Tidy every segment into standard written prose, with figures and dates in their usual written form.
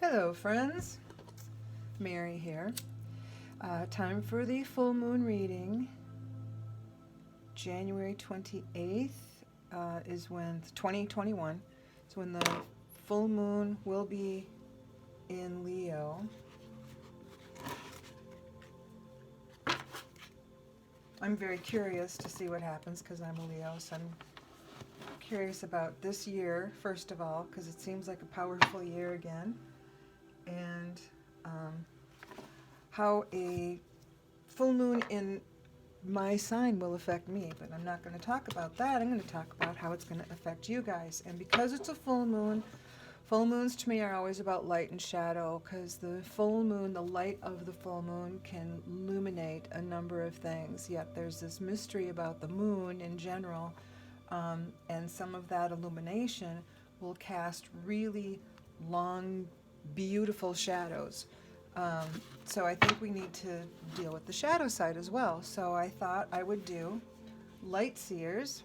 Hello friends, Mary here. Time for the full moon reading. January 28th is when 2021 is when the full moon will be in Leo. I'm very curious to see what happens because I'm a Leo, so I'm curious about this year, first of all, because it seems like a powerful year again, and how a full moon in my sign will affect me. But I'm not going to talk about that. I'm going to talk about how it's going to affect you guys. And because it's a full moons to me are always about light and shadow, because the full moon, the light of the full moon can illuminate a number of things, yet there's this mystery about the moon in general, and some of that illumination will cast really long, beautiful shadows. So I think we need to deal with the shadow side as well. So I thought I would do light seers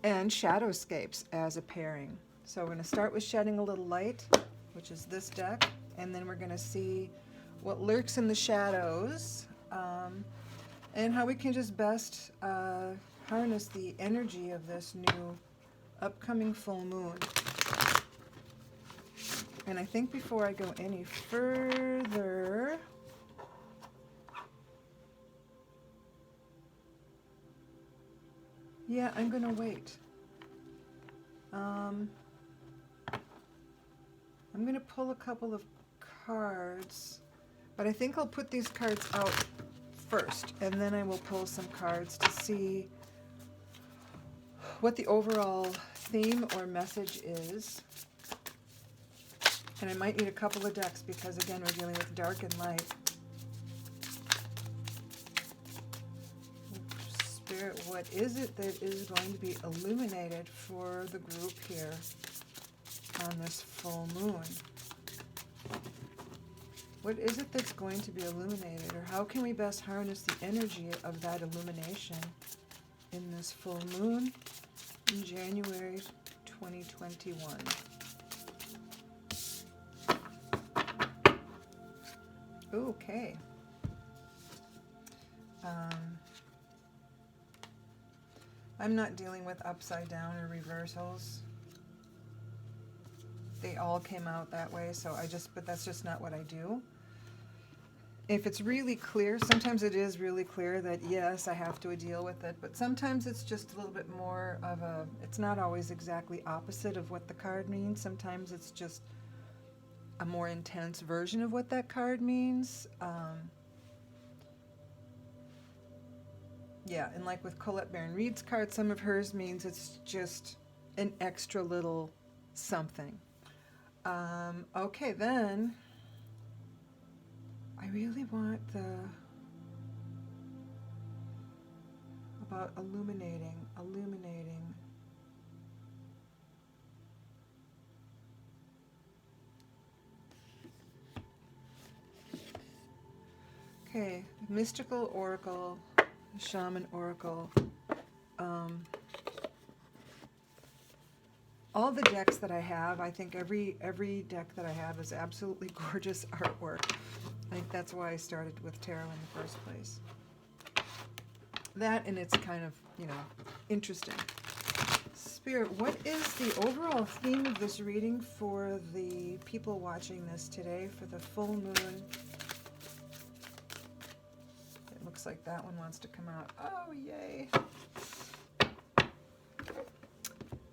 and shadowscapes as a pairing. So we're going to start with shedding a little light, which is this deck, and then we're going to see what lurks in the shadows, and how we can just best harness the energy of this new upcoming full moon. And I think before I go any further, yeah, I'm going to wait. I'm going to pull a couple of cards, but I think I'll put these cards out first, and then I will pull some cards to see what the overall theme or message is. And I might need a couple of decks because, again, we're dealing with dark and light. Spirit, what is it that is going to be illuminated for the group here on this full moon? What is it that's going to be illuminated, or how can we best harness the energy of that illumination in this full moon in January 2021? Okay. I'm not dealing with upside down or reversals. They all came out that way, so but that's just not what I do. If it's really clear, sometimes it is really clear that yes, I have to deal with it, but sometimes it's just a little bit more of it's not always exactly opposite of what the card means. Sometimes it's just a more intense version of what that card means. Yeah, and like with Colette Baron Reid's card, some of hers means it's just an extra little something. Okay, then I really want about illuminating. Okay, mystical oracle, shaman oracle. All the decks that I have, I think every deck that I have is absolutely gorgeous artwork. I think that's why I started with tarot in the first place. That, and it's kind of, interesting. Spirit, what is the overall theme of this reading for the people watching this today for the full moon? It looks like that one wants to come out. Oh, yay.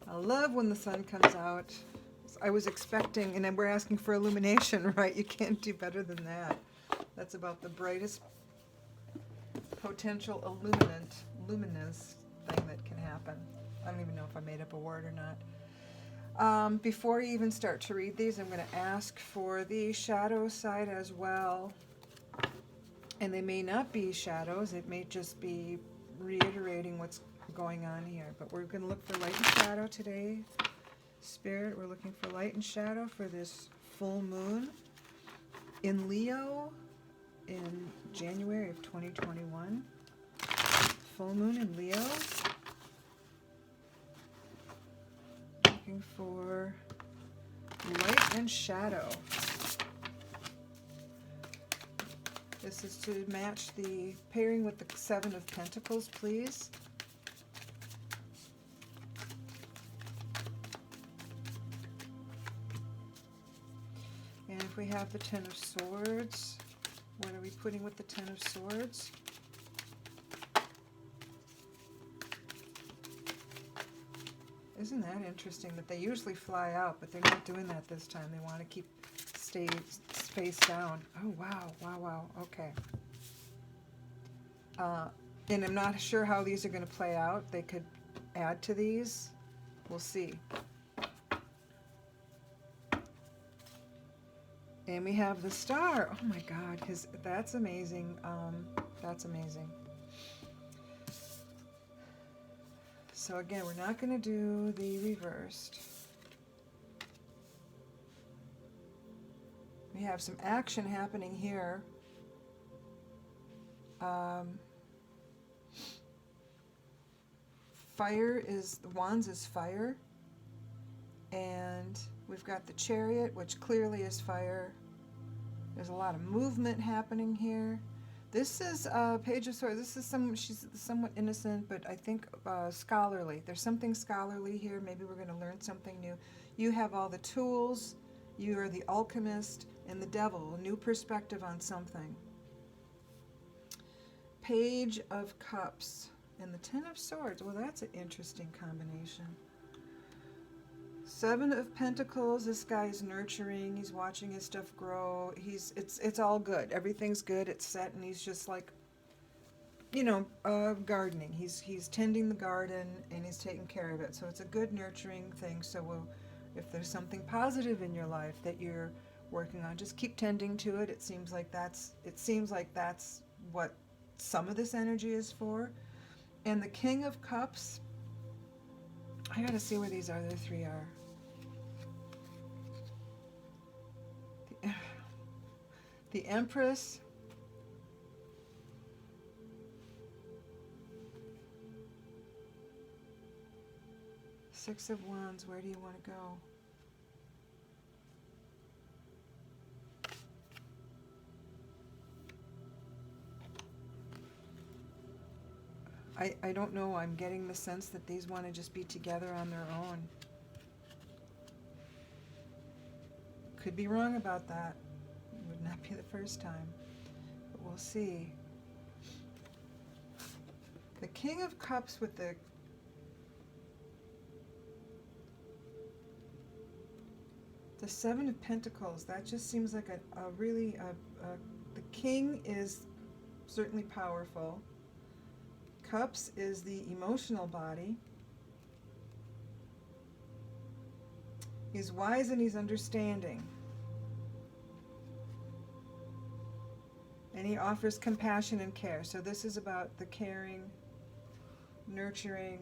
I love when the sun comes out. I was expecting, and then we're asking for illumination, right? You can't do better than that. That's about the brightest potential luminous thing that can happen. I don't even know if I made up a word or not. Before I even start to read these, I'm going to ask for the shadow side as well. And they may not be shadows. It may just be reiterating what's going on here. But we're going to look for light and shadow today. Spirit, we're looking for light and shadow for this full moon in Leo in January of 2021. Full moon in Leo. Looking for Light and shadow. This is to match the pairing with the Seven of Pentacles, please. And if we have the Ten of Swords, what are we putting with the Ten of Swords? Isn't that interesting that they usually fly out, but they're not doing that this time. They want to stay face down. Oh, wow, wow, wow, okay. And I'm not sure how these are going to play out. They could add to these. We'll see. And we have the Star. Oh my God, that's amazing. That's amazing. So again, we're not going to do the reversed. We have some action happening here. Fire is, Wands is fire. And we've got the Chariot, which clearly is fire. There's a lot of movement happening here. This is Page of Swords. This is she's somewhat innocent, but I think scholarly. There's something scholarly here. Maybe we're going to learn something new. You have all the tools. You are the alchemist and the devil. A new perspective on something. Page of Cups and the Ten of Swords. Well, that's an interesting combination. Seven of Pentacles. This guy is nurturing. He's watching his stuff grow. It's all good. Everything's good. It's set, and he's just like, you know, gardening. He's tending the garden and he's taking care of it. So it's a good nurturing thing. So if there's something positive in your life that you're working on, just keep tending to it. It seems like that's what some of this energy is for. And the King of Cups. I gotta see where these other three are. The Empress. Six of Wands, where do you want to go? I don't know. I'm getting the sense that these want to just be together on their own. Could be wrong about that. It would not be the first time. But we'll see. The King of Cups with the Seven of Pentacles. That just seems like the King is certainly powerful. Cups is the emotional body. He's wise and he's understanding. And he offers compassion and care. So this is about the caring, nurturing.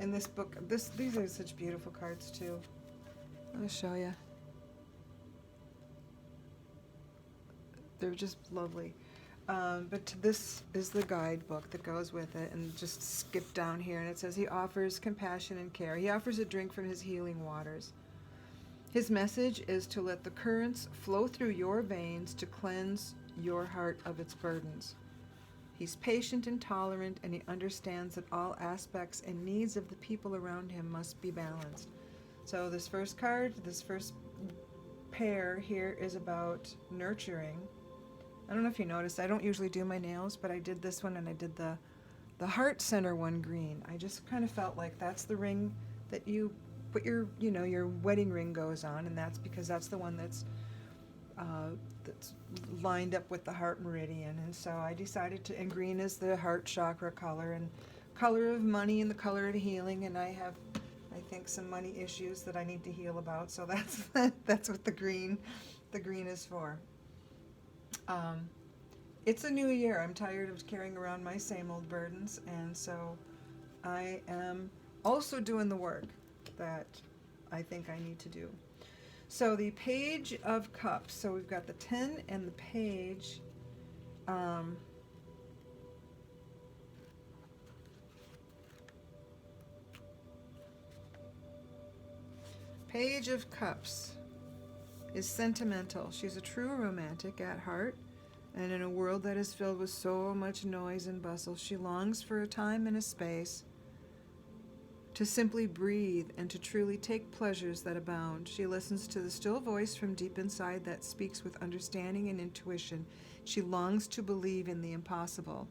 In this book, these are such beautiful cards too. I'll show you. They're just lovely. But this is the guidebook that goes with it, and just skip down here, and it says he offers compassion and care. He offers a drink from his healing waters. His message is to let the currents flow through your veins to cleanse your heart of its burdens. He's patient and tolerant, and he understands that all aspects and needs of the people around him must be balanced. So this first card, this first pair here is about nurturing. I don't know if you noticed, I don't usually do my nails, but I did this one, and I did the heart center one green. I just kind of felt like that's the ring that you put your wedding ring goes on, and that's because that's the one that's lined up with the heart meridian. And so I decided to, and green is the heart chakra color, and color of money and the color of healing, and I have, I think, some money issues that I need to heal about, so that's what the green is for. It's a new year. I'm tired of carrying around my same old burdens, and so I am also doing the work that I think I need to do. So the Page of Cups. So we've got the 10 and the Page. Page of Cups is sentimental. She's a true romantic at heart, and in a world that is filled with so much noise and bustle, she longs for a time and a space to simply breathe and to truly take pleasures that abound. She listens to the still voice from deep inside that speaks with understanding and intuition. She longs to believe in the impossible.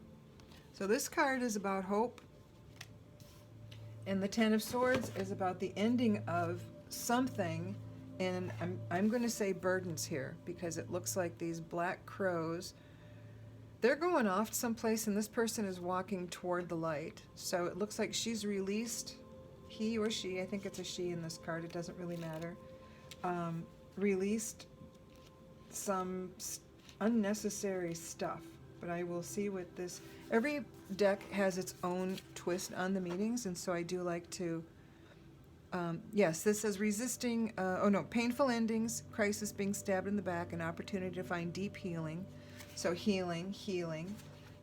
So this card is about hope, and the Ten of Swords is about the ending of something, and I'm going to say burdens here because it looks like these black crows, they're going off someplace and this person is walking toward the light. So it looks like she's released, he or she, I think it's a she in this card, it doesn't really matter, released some unnecessary stuff. But I will see what this, every deck has its own twist on the meanings, and so I do like to, yes, this says resisting, painful endings, crisis, being stabbed in the back, an opportunity to find deep healing. So healing,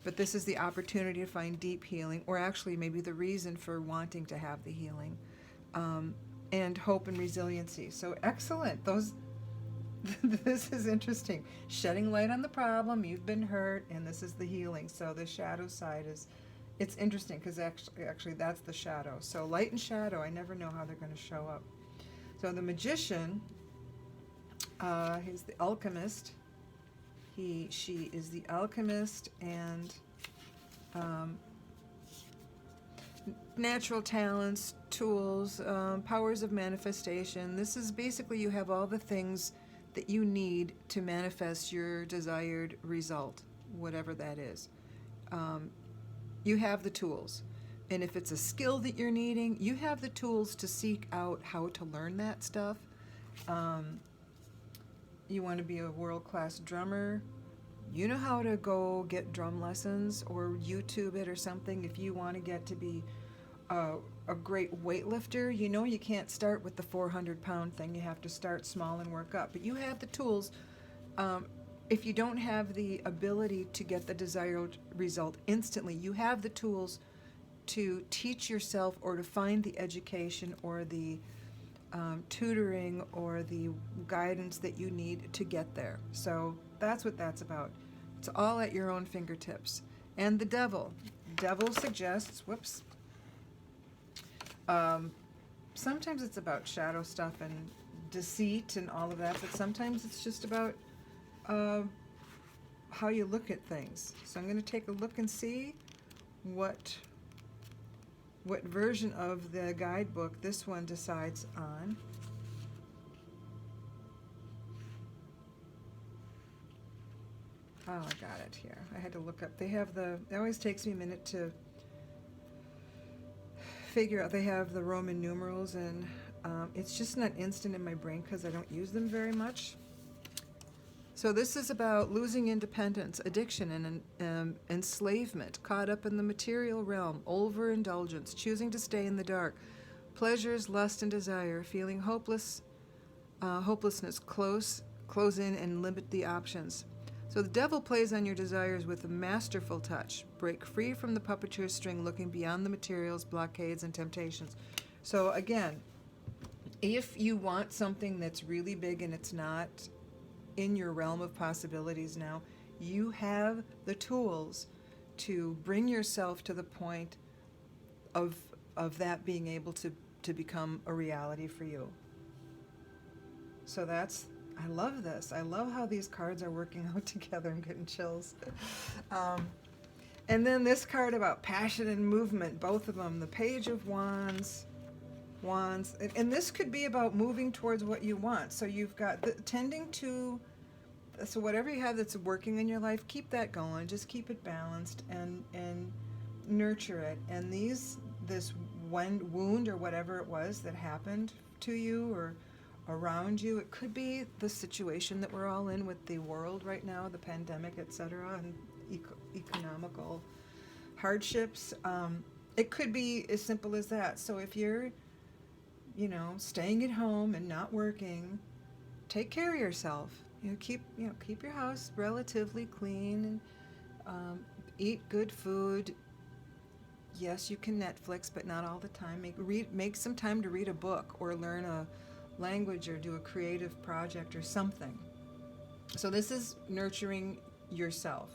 but this is the opportunity to find deep healing, or actually maybe the reason for wanting to have the healing, and hope and resiliency. So excellent. This is interesting. Shedding light on the problem, you've been hurt, and this is the healing. So the shadow side is, it's interesting because actually that's the shadow. So light and shadow, I never know how they're going to show up. So the magician, he's the alchemist. She is the alchemist, and natural talents, tools, powers of manifestation. This is basically, you have all the things that you need to manifest your desired result, whatever that is. You have the tools. And if it's a skill that you're needing, you have the tools to seek out how to learn that stuff. You want to be a world-class drummer, you know how to go get drum lessons or YouTube it or something. If you want to get to be a great weightlifter, you know you can't start with the 400-pound thing. You have to start small and work up. But you have the tools. If you don't have the ability to get the desired result instantly, you have the tools to teach yourself or to find the education or the tutoring or the guidance that you need to get there. So that's what that's about. It's all at your own fingertips. And the devil. Devil suggests, sometimes it's about shadow stuff and deceit and all of that, but sometimes it's just about how you look at things. So I'm going to take a look and see what version of the guidebook this one decides on. Oh, I got it here. I had to look up. They have it always takes me a minute to figure out. They have the Roman numerals, and it's just not instant in my brain because I don't use them very much. So this is about losing independence, addiction, and enslavement, caught up in the material realm, overindulgence, choosing to stay in the dark, pleasures, lust, and desire, feeling hopelessness, close in and limit the options. So the devil plays on your desires with a masterful touch. Break free from the puppeteer's string, looking beyond the materials, blockades, and temptations. So again, if you want something that's really big and it's not in your realm of possibilities now, you have the tools to bring yourself to the point of that being able to become a reality for you. So I love this. I love how these cards are working out together. I'm getting chills. And then this card about passion and movement, both of them, the Page of Wands, and this could be about moving towards what you want. So you've got so whatever you have that's working in your life, keep that going. Just keep it balanced and nurture it. And this wound or whatever it was that happened to you or around you, it could be the situation that we're all in with the world right now, the pandemic, etc., and economical hardships. It could be as simple as that. So if you're staying at home and not working, take care of yourself. Keep your house relatively clean, and eat good food. Yes, you can Netflix, but not all the time. Make some time to read a book or learn language or do a creative project or something. So this is nurturing yourself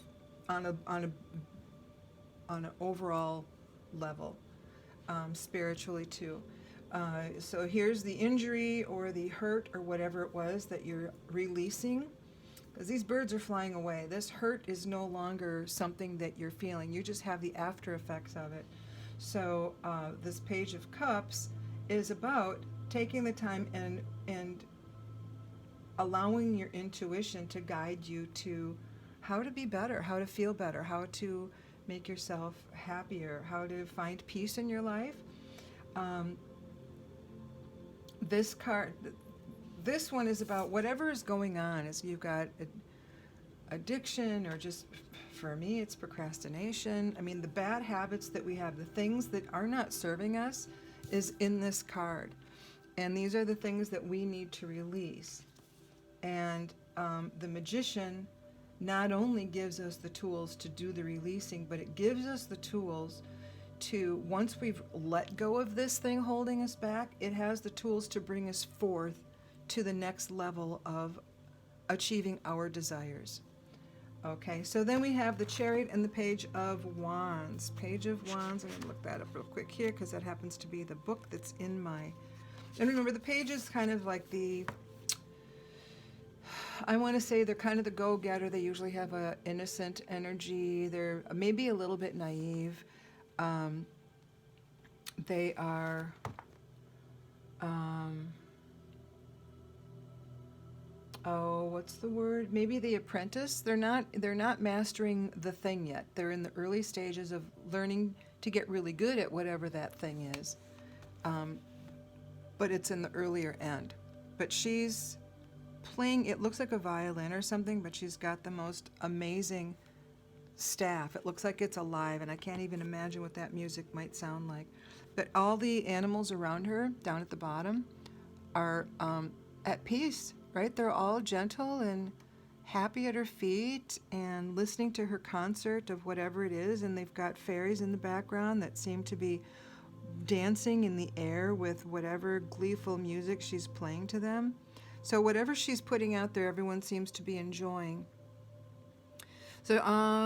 on an overall level, spiritually too. So here's the injury or the hurt or whatever it was that you're releasing, because these birds are flying away. This hurt is no longer something that you're feeling. You just have the after effects of it. So this Page of Cups is about taking the time and allowing your intuition to guide you to how to be better, how to feel better, how to make yourself happier, how to find peace in your life. This card, this one is about whatever is going on. Is you've got addiction, or just, for me, it's procrastination. I mean, the bad habits that we have, the things that are not serving us, is in this card. And these are the things that we need to release. And the Magician not only gives us the tools to do the releasing, but it gives us the tools to, once we've let go of this thing holding us back, it has the tools to bring us forth to the next level of achieving our desires. Okay, so then we have the Chariot and the Page of Wands. Page of Wands, I'm going to look that up real quick here because that happens to be the book that's in my... And remember, the page is kind of like the... I want to say they're kind of the go-getter. They usually have a innocent energy. They're maybe a little bit naive. They are... oh, what's the word? Maybe the apprentice. They're not mastering the thing yet. They're in the early stages of learning to get really good at whatever that thing is. But it's in the earlier end. But she's playing, it looks like a violin or something, but she's got the most amazing staff. It looks like it's alive, and I can't even imagine what that music might sound like. But all the animals around her, down at the bottom, are at peace, right? They're all gentle and happy at her feet and listening to her concert of whatever it is, and they've got fairies in the background that seem to be dancing in the air with whatever gleeful music she's playing to them. So whatever she's putting out there, everyone seems to be enjoying. So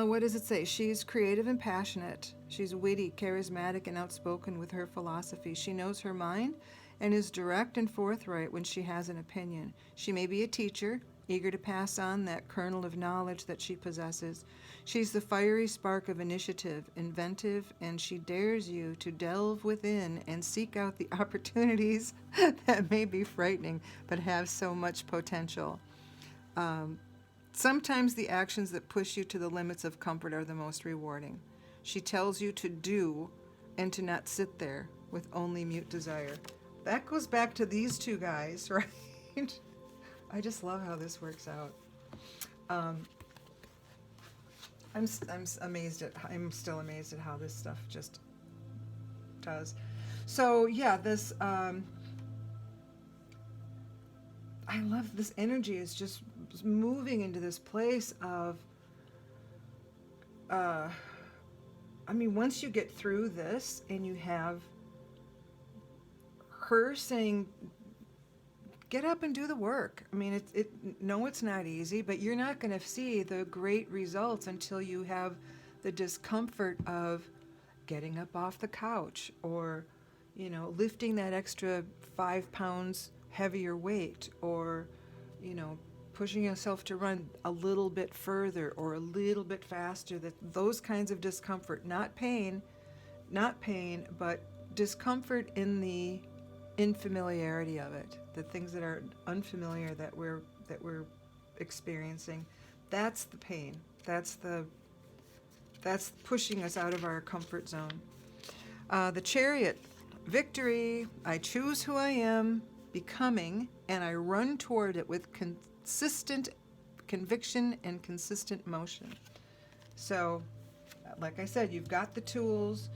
what does it say? She's creative and passionate. She's witty, charismatic, and outspoken with her philosophy. She knows her mind and is direct and forthright when she has an opinion. She may be a teacher, eager to pass on that kernel of knowledge that she possesses. She's the fiery spark of initiative, inventive, and she dares you to delve within and seek out the opportunities that may be frightening but have so much potential. Sometimes the actions that push you to the limits of comfort are the most rewarding. She tells you to do and to not sit there with only mute desire. That goes back to these two guys, right? I just love how this works out. I'm still amazed at how this stuff just does. So yeah, this I love this energy is just moving into this place of I mean, once you get through this and you have her saying, get up and do the work. I mean, no, it's not easy, but you're not going to see the great results until you have the discomfort of getting up off the couch or, you know, lifting that extra 5 pounds heavier weight, or, you know, pushing yourself to run a little bit further or a little bit faster. Those kinds of discomfort, not pain, but discomfort in the infamiliarity of it, the things that are unfamiliar that we're experiencing. That's the pain. That's pushing us out of our comfort zone. The Chariot, victory. I choose who I am becoming, and I run toward it with consistent conviction and consistent motion. So, like I said, you've got the tools.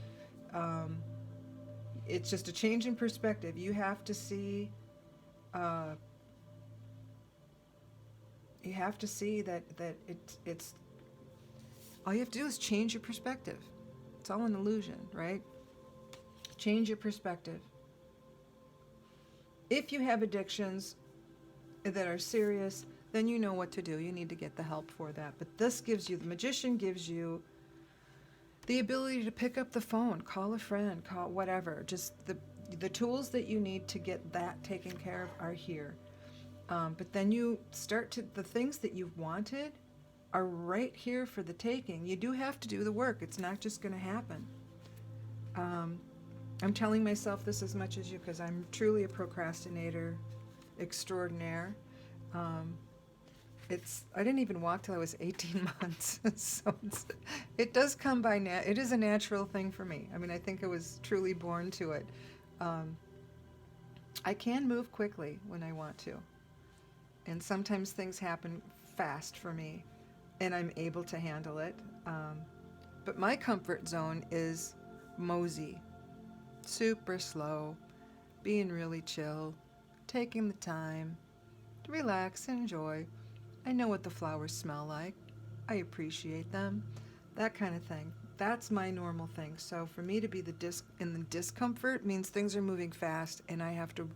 It's just a change in perspective. You have to see that it's all you have to do is change your perspective. It's all an illusion, right? Change your perspective. If you have addictions that are serious, then you know what to do. You need to get the help for that. But this gives you, the magician gives you the ability to pick up the phone, call a friend, call whatever. Just the tools that you need to get that taken care of are here. But then you start to, the things that you've wanted are right here for the taking. You do have to do the work. It's not just going to happen. I'm telling myself this as much as you, because I'm truly a procrastinator extraordinaire. I didn't even walk till I was 18 months, so it does come by, it is a natural thing for me. I mean, I think I was truly born to it. I can move quickly when I want to, and sometimes things happen fast for me, and I'm able to handle it. But my comfort zone is mosey, super slow, being really chill, taking the time to relax and enjoy. I know what the flowers smell like. I appreciate them. That kind of thing. That's my normal thing. So for me to be in the discomfort means things are moving fast and I have to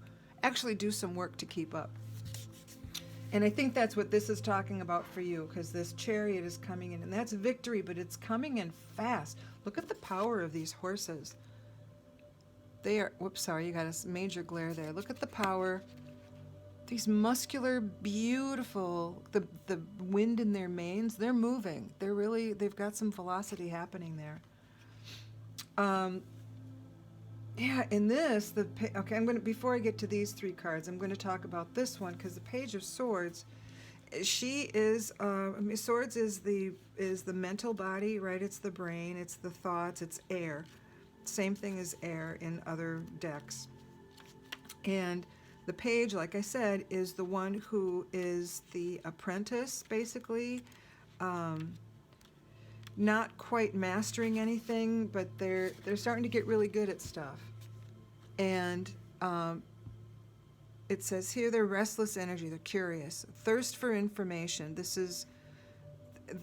actually do some work to keep up. And I think that's what this is talking about for you, because this chariot is coming in, and that's victory, but it's coming in fast. Look at the power of these horses. They are, whoops, sorry, you got a major glare there. Look at the power. These muscular, beautiful, the wind in their manes, they're moving. They've got some velocity happening there. Yeah, in this, okay, before I get to these three cards, I'm going to talk about this one, because the Page of Swords, she is, Swords is the mental body, right? It's the brain, it's the thoughts, it's air. Same thing as air in other decks. And the Page, like I said, is the one who is the apprentice, basically. Not quite mastering anything, but they're starting to get really good at stuff. And it says here they're restless energy, they're curious, thirst for information. This is,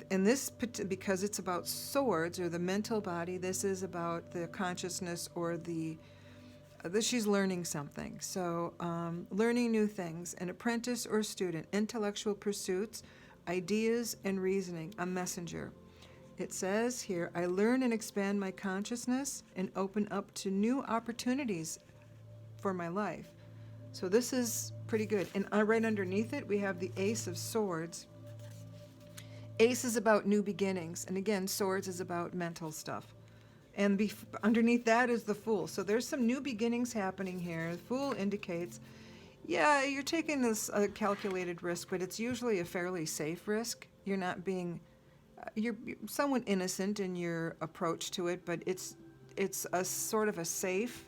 in this, because it's about swords or the mental body, this is about the consciousness or she's learning something. So learning new things, an apprentice or student, intellectual pursuits, ideas and reasoning, a messenger. It says here, I learn and expand my consciousness and open up to new opportunities for my life. So this is pretty good. And right underneath it, we have the Ace of Swords. Ace is about new beginnings. And again, Swords is about mental stuff. And underneath that is the Fool. So there's some new beginnings happening here. The Fool indicates, yeah, you're taking this calculated risk, but it's usually a fairly safe risk. You're not being... You're somewhat innocent in your approach to it, but it's a sort of a safe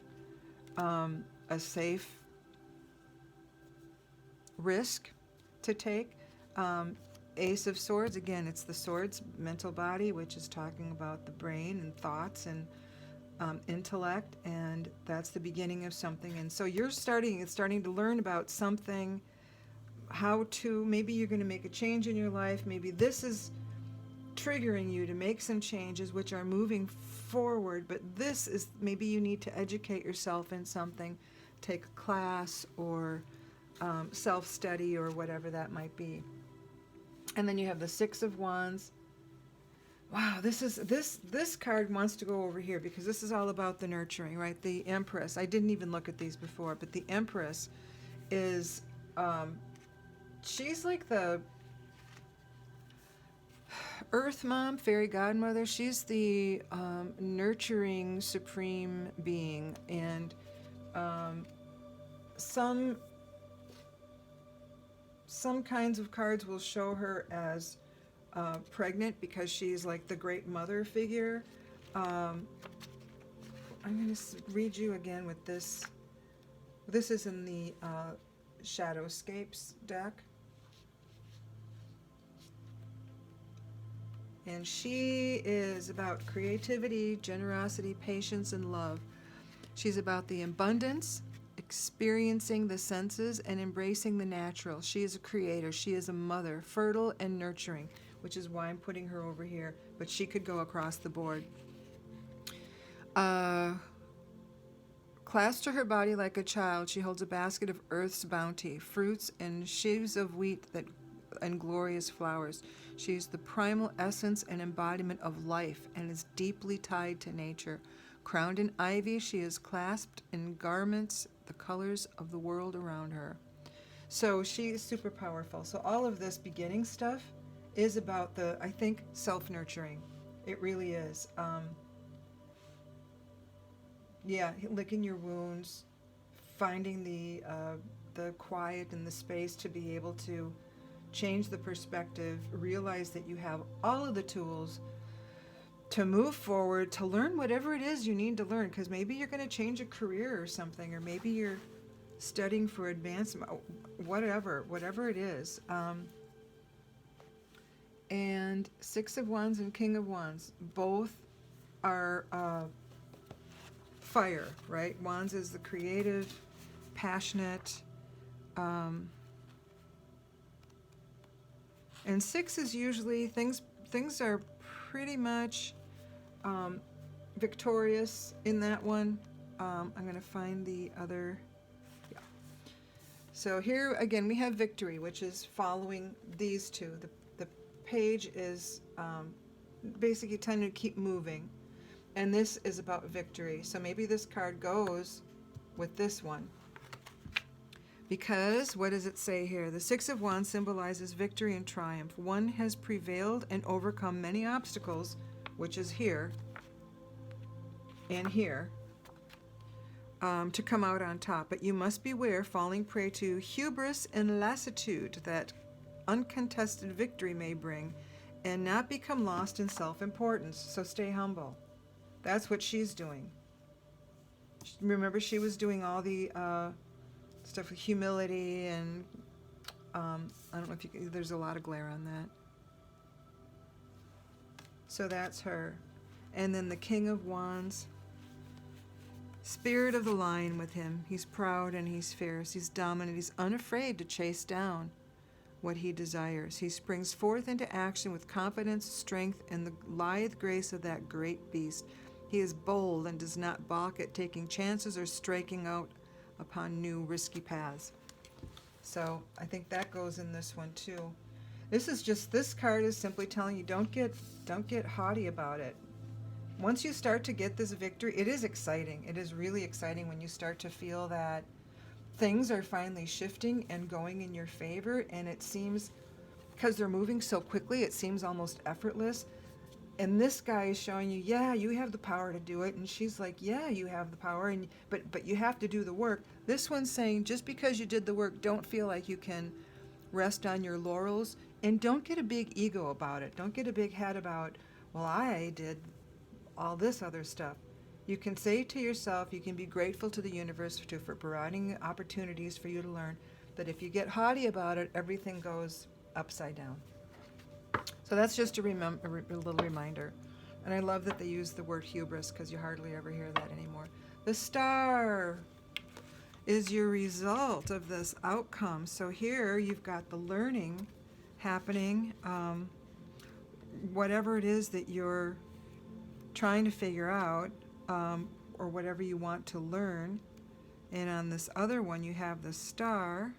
risk to take. Ace of Swords, again, it's the swords, mental body, which is talking about the brain and thoughts and intellect, and that's the beginning of something. And so you're starting to learn about something, maybe you're going to make a change in your life. Maybe this is triggering you to make some changes which are moving forward, but this is, maybe you need to educate yourself in something, take a class or self-study or whatever that might be. And then you have the Six of Wands. Wow, this card wants to go over here, because this is all about the nurturing, right? The Empress. I didn't even look at these before, but the Empress is she's like the Earth Mom, Fairy Godmother. She's the nurturing supreme being, and some kinds of cards will show her as pregnant, because she's like the great mother figure. I'm going to read you again with this. This is in the Shadowscapes deck. And she is about creativity, generosity, patience, and love. She's about the abundance, experiencing the senses, and embracing the natural. She is a creator. She is a mother, fertile and nurturing, which is why I'm putting her over here. But she could go across the board. Clasped to her body like a child, she holds a basket of earth's bounty, fruits and sheaves of wheat and glorious flowers. She is the primal essence and embodiment of life and is deeply tied to nature. Crowned in ivy, she is clasped in garments, the colors of the world around her. So she is super powerful. So all of this beginning stuff is about I think, self-nurturing. It really is. Yeah, licking your wounds, finding the quiet and the space to be able to change the perspective, realize that you have all of the tools to move forward, to learn whatever it is you need to learn, because maybe you're going to change a career or something, or maybe you're studying for advancement, whatever it is. And Six of Wands and King of Wands, both are fire, right? Wands is the creative, passionate, and six is usually things are pretty much victorious in that one. I'm going to find the other. Yeah. So here again we have victory, which is following these two. The page is basically telling you to keep moving. And this is about victory. So maybe this card goes with this one. Because, what does it say here? The Six of Wands symbolizes victory and triumph. One has prevailed and overcome many obstacles, which is here and here, to come out on top. But you must beware falling prey to hubris and lassitude that uncontested victory may bring, and not become lost in self-importance. So stay humble. That's what she's doing. Remember, she was doing all the stuff with humility and I don't know if you can, there's a lot of glare on that. So that's her. And then the King of Wands. Spirit of the lion with him. He's proud and he's fierce. He's dominant. He's unafraid to chase down what he desires. He springs forth into action with confidence, strength, and the lithe grace of that great beast. He is bold and does not balk at taking chances or striking out upon new risky paths. So I think that goes in this one too. This card is simply telling you don't get haughty about it. Once you start to get this victory, it is exciting. It is really exciting when you start to feel that things are finally shifting and going in your favor, and it seems, because they're moving so quickly, it seems almost effortless. And this guy is showing you, yeah, you have the power to do it. And she's like, yeah, you have the power, but you have to do the work. This one's saying, just because you did the work, don't feel like you can rest on your laurels, and don't get a big ego about it. Don't get a big head about, well, I did all this other stuff. You can say to yourself, you can be grateful to the universe for providing opportunities for you to learn. But if you get haughty about it, everything goes upside down. So that's just a little reminder. And I love that they use the word hubris, because you hardly ever hear that anymore. The Star is your result of this outcome. So here you've got the learning happening, whatever it is that you're trying to figure out, or whatever you want to learn. And on this other one you have the Star,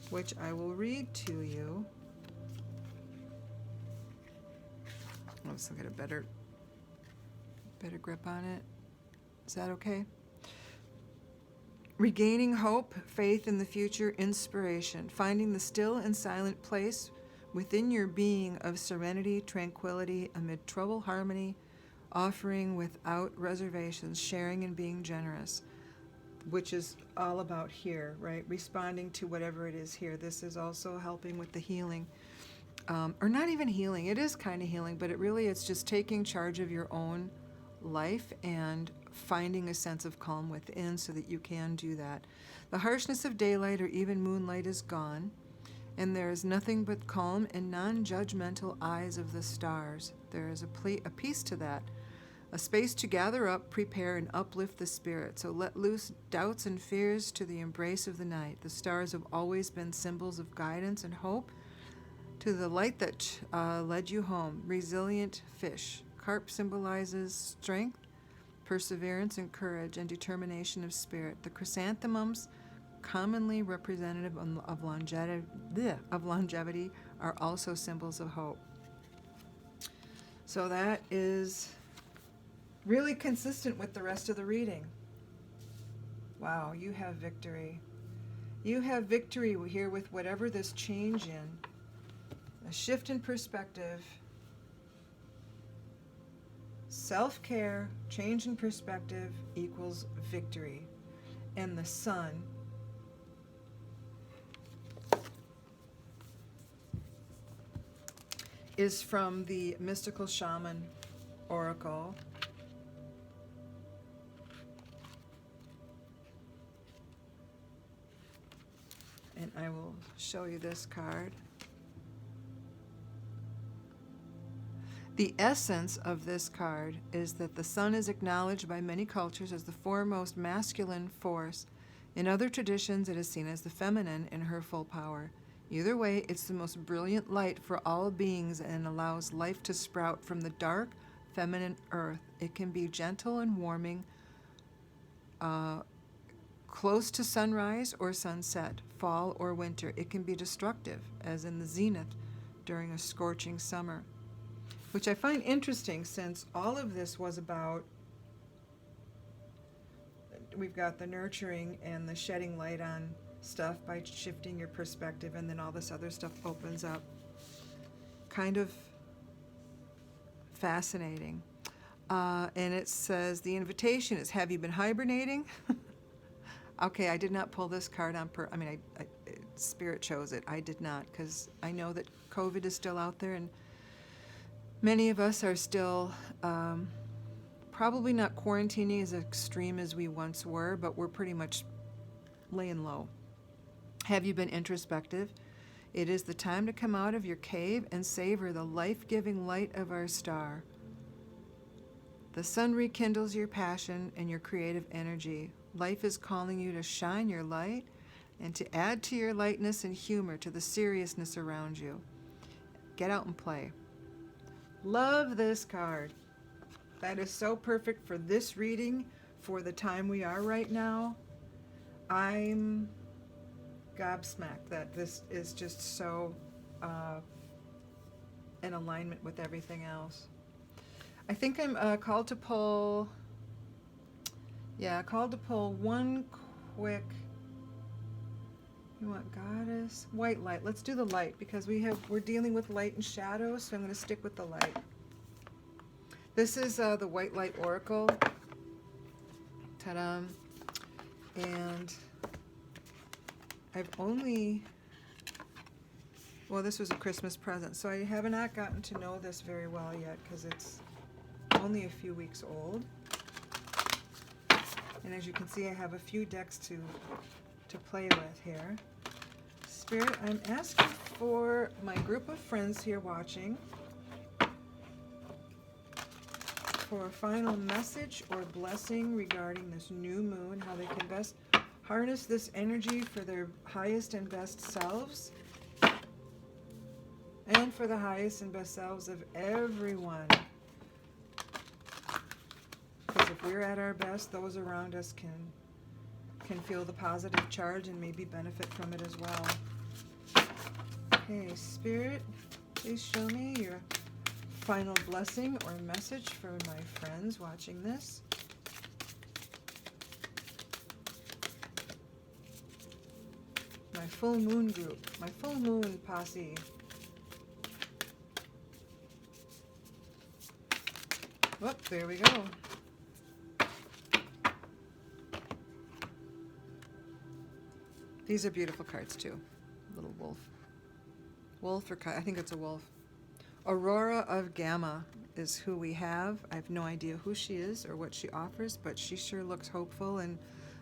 which I will read to you. Let's get a better grip on it. Is that okay? Regaining hope, faith in the future, inspiration, finding the still and silent place within your being of serenity, tranquility, amid trouble, harmony, offering without reservations, sharing and being generous. Which is all about here, right? Responding to whatever it is here. This is also helping with the healing. Or not even healing. It is kind of healing, but it's just taking charge of your own life and finding a sense of calm within so that you can do that. The harshness of daylight or even moonlight is gone, and there is nothing but calm and non-judgmental eyes of the stars. There is a peace to that. A space to gather up, prepare, and uplift the spirit. So let loose doubts and fears to the embrace of the night. The stars have always been symbols of guidance and hope to the light that led you home. Resilient fish, carp symbolizes strength, perseverance, and courage, and determination of spirit. The chrysanthemums, commonly representative of longevity, are also symbols of hope. So that is really consistent with the rest of the reading. Wow, you have victory. You have victory here with whatever this change in, a shift in perspective, self-care, change in perspective equals victory. And the sun is from the Mystical Shaman Oracle. And I will show you this card. The essence of this card is that the sun is acknowledged by many cultures as the foremost masculine force. In other traditions, it is seen as the feminine in her full power. Either way, it's the most brilliant light for all beings and allows life to sprout from the dark, feminine earth. It can be gentle and warming, close to sunrise or sunset, fall or winter. It can be destructive, as in the zenith during a scorching summer. Which I find interesting, since all of this was about, we've got the nurturing and the shedding light on stuff by shifting your perspective, and then all this other stuff opens up. Kind of fascinating. And it says, the invitation is, have you been hibernating? Okay, I did not pull this card on Spirit chose it. I did not, because I know that COVID is still out there, and many of us are still probably not quarantining as extreme as we once were, but we're pretty much laying low. Have you been introspective? It is the time to come out of your cave and savor the life-giving light of our star. The sun rekindles your passion and your creative energy. Life is calling you to shine your light and to add to your lightness and humor to the seriousness around you. Get out and play. Love this card. That is so perfect for this reading, for the time we are right now. I'm gobsmacked that this is just so in alignment with everything else. I think I'm called to pull one quick, you want goddess? White light. Let's do the light, because we're dealing with light and shadow, so I'm going to stick with the light. This is the White Light Oracle. Ta-da. And I've only, well, this was a Christmas present, so I have not gotten to know this very well yet, because it's only a few weeks old. And as you can see, I have a few decks to play with here. Spirit, I'm asking for my group of friends here watching for a final message or blessing regarding this new moon, how they can best harness this energy for their highest and best selves, and for the highest and best selves of everyone. Because if we're at our best, those around us can feel the positive charge and maybe benefit from it as well. Okay, Spirit, please show me your final blessing or message for my friends watching this. My full moon group, my full moon posse. Whoop, there we go. These are beautiful cards too. Little wolf. Wolf, or I think it's a wolf. Aurora of Gamma is who we have. I have no idea who she is or what she offers, but she sure looks hopeful. And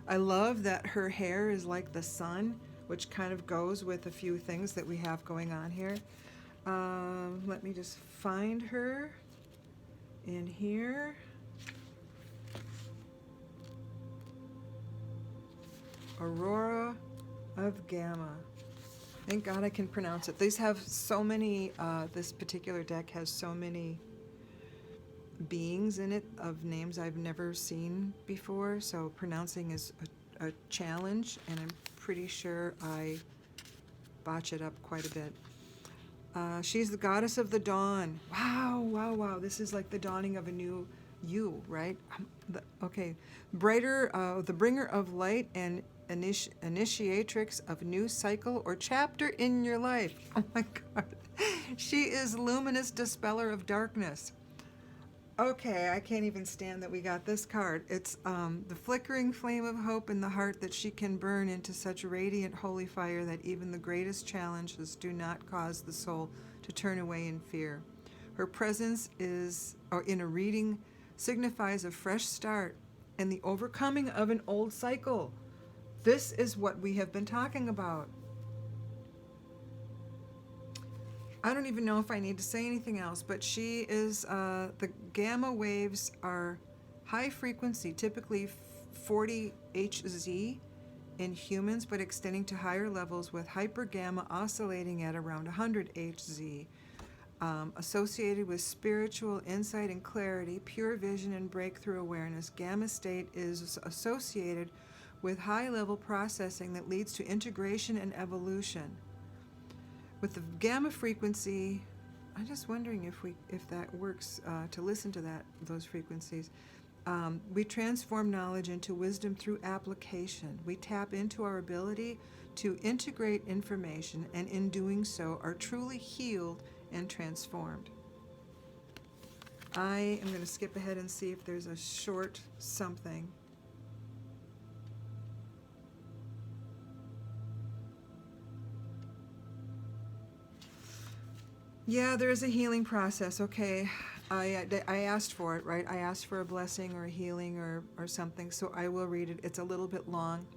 I love that her hair is like the sun, which kind of goes with a few things that we have going on here. Let me just find her in here. Aurora of Gamma. Thank God I can pronounce it. These have so many, this particular deck has so many beings in it of names I've never seen before, so pronouncing is a challenge, and I'm pretty sure I botch it up quite a bit. She's the goddess of the dawn. Wow, wow, wow. This is like the dawning of a new you, right? Okay. Brighter, the bringer of light and initiatrix of new cycle or chapter in your life. Oh my God. She is luminous dispeller of darkness. Okay, I can't even stand that we got this card. It's the flickering flame of hope in the heart that she can burn into such radiant holy fire that even the greatest challenges do not cause the soul to turn away in fear. Her presence is, or in a reading, signifies a fresh start and the overcoming of an old cycle. This is what we have been talking about. I don't even know if I need to say anything else, but she is, the gamma waves are high frequency, typically 40 Hz in humans, but extending to higher levels with hypergamma oscillating at around 100 Hz. Associated with spiritual insight and clarity, pure vision and breakthrough awareness, gamma state is associated with high-level processing that leads to integration and evolution. With the gamma frequency, I'm just wondering if that works to listen to those frequencies. We transform knowledge into wisdom through application. We tap into our ability to integrate information, and in doing so, are truly healed and transformed. I am going to skip ahead and see if there's a short something. Yeah, there is a healing process. Okay, I asked for it, right? I asked for a blessing or a healing or something, so I will read it. It's a little bit long.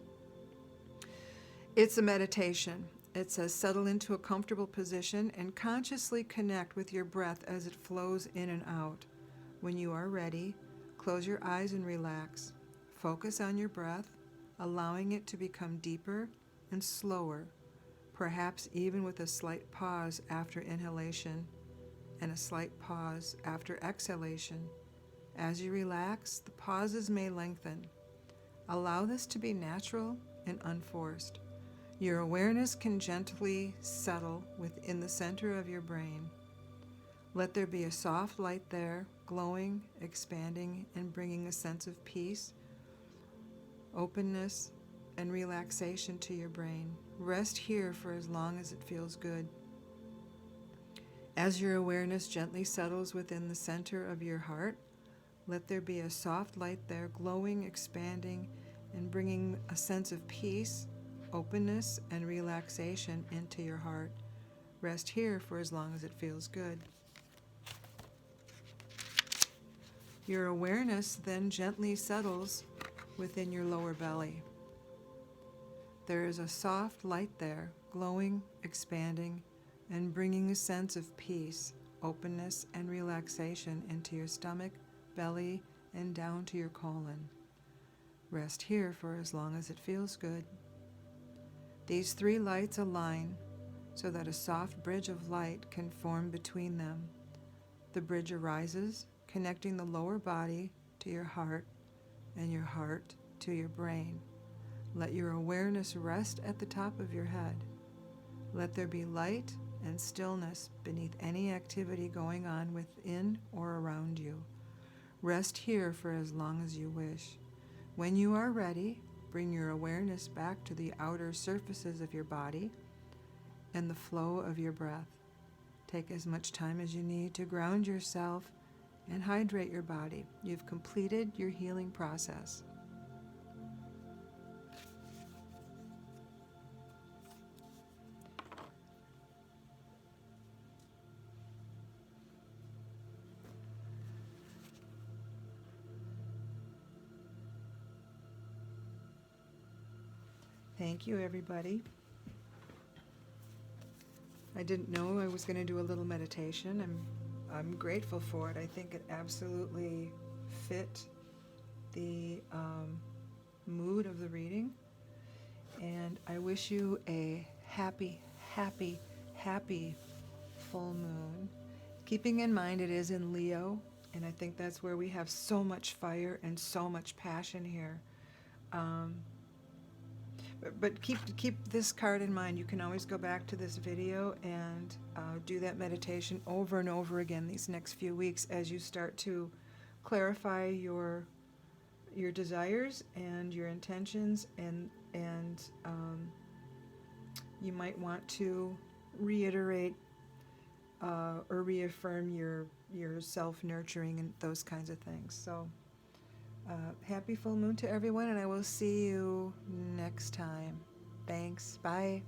It's a meditation. It says, settle into a comfortable position and consciously connect with your breath as it flows in and out. When you are ready, close your eyes and relax. Focus on your breath, allowing it to become deeper and slower, perhaps even with a slight pause after inhalation and a slight pause after exhalation. As you relax, the pauses may lengthen. Allow this to be natural and unforced. Your awareness can gently settle within the center of your brain. Let there be a soft light there, glowing, expanding, and bringing a sense of peace, openness, and relaxation to your brain. Rest here for as long as it feels good. As your awareness gently settles within the center of your heart, let there be a soft light there, glowing, expanding, and bringing a sense of peace, openness, and relaxation into your heart. Rest here for as long as it feels good. Your awareness then gently settles within your lower belly. There is a soft light there, glowing, expanding, and bringing a sense of peace, openness, and relaxation into your stomach, belly, and down to your colon. Rest here for as long as it feels good. These three lights align so that a soft bridge of light can form between them. The bridge arises, connecting the lower body to your heart and your heart to your brain. Let your awareness rest at the top of your head. Let there be light and stillness beneath any activity going on within or around you. Rest here for as long as you wish. When you are ready, bring your awareness back to the outer surfaces of your body and the flow of your breath. Take as much time as you need to ground yourself and hydrate your body. You've completed your healing process. Thank you, everybody. I didn't know I was going to do a little meditation. I'm grateful for it. I think it absolutely fit the mood of the reading. And I wish you a happy, happy, happy full moon. Keeping in mind it is in Leo, And I think that's where we have so much fire and so much passion here. Um, but keep this card in mind. You can always go back to this video and do that meditation over and over again these next few weeks as you start to clarify your desires and your intentions, and you might want to reiterate or reaffirm your self-nurturing and those kinds of things. So happy full moon to everyone, and I will see you next time. Thanks. Bye.